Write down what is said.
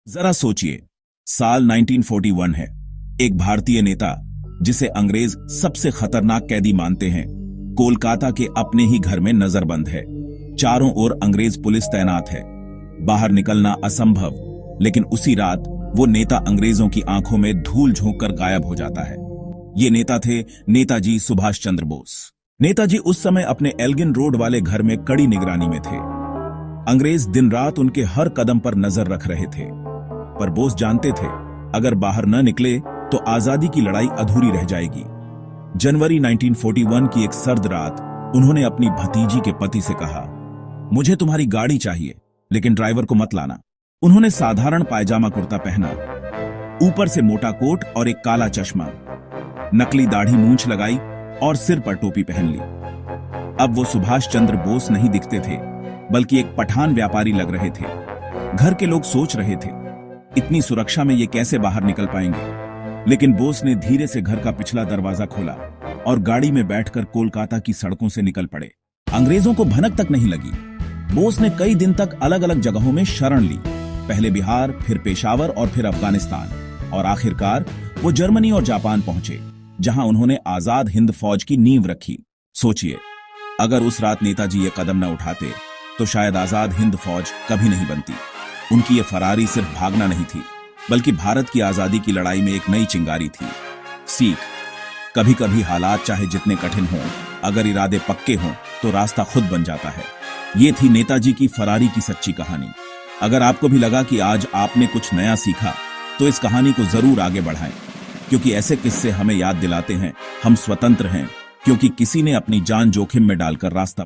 जरा सोचिए, साल 1941 है। एक भारतीय नेता, जिसे अंग्रेज सबसे खतरनाक कैदी मानते हैं, कोलकाता के अपने ही घर में नजरबंद है। चारों ओर अंग्रेज पुलिस तैनात है, बाहर निकलना असंभव। लेकिन उसी रात वो नेता अंग्रेजों की आंखों में धूल झोंक कर गायब हो जाता है। ये नेता थे नेताजी सुभाष चंद्र बोस। नेताजी उस समय अपने एल्गिन रोड वाले घर में कड़ी निगरानी में थे। अंग्रेज दिन रात उनके हर कदम पर नजर रख रहे थे, पर बोस जानते थे अगर बाहर न निकले तो आजादी की लड़ाई अधूरी रह जाएगी। जनवरी 1941 की एक सर्द रात उन्होंने अपनी भतीजी के पति से कहा, मुझे तुम्हारी गाड़ी चाहिए, लेकिन ड्राइवर को मत लाना। उन्होंने साधारण पायजामा कुर्ता पहना, ऊपर से मोटा कोट और एक काला चश्मा, नकली दाढ़ी मूंछ लगाई और सिर पर टोपी पहन ली। अब वो सुभाष चंद्र बोस नहीं दिखते थे, बल्कि एक पठान व्यापारी लग रहे थे। घर के लोग सोच रहे थे, इतनी सुरक्षा में ये कैसे बाहर निकल पाएंगे। लेकिन बोस ने धीरे से घर का पिछला दरवाजा खोला और गाड़ी में बैठकर कोलकाता की सड़कों से निकल पड़े। अंग्रेजों को भनक तक नहीं लगी। बोस ने कई दिन तक अलग अलग जगहों में शरण ली, पहले बिहार, फिर पेशावर और फिर अफगानिस्तान, और आखिरकार वो जर्मनी और जापान पहुंचे, जहां उन्होंने आजाद हिंद फौज की नींव रखी। सोचिए, अगर उस रात नेताजी ये कदम न उठाते तो शायद आजाद हिंद फौज कभी नहीं बनती। उनकी ये फरारी सिर्फ भागना नहीं थी, बल्कि भारत की आजादी की लड़ाई में एक नई चिंगारी थी। सीख, कभी कभी हालात चाहे जितने कठिन हों, अगर इरादे पक्के हों तो रास्ता खुद बन जाता है। ये थी नेताजी की फरारी की सच्ची कहानी। अगर आपको भी लगा कि आज आपने कुछ नया सीखा, तो इस कहानी को जरूर आगे बढ़ाएं, क्योंकि ऐसे किस्से हमें याद दिलाते हैं हम स्वतंत्र हैं, क्योंकि किसी ने अपनी जान जोखिम में डालकर रास्ता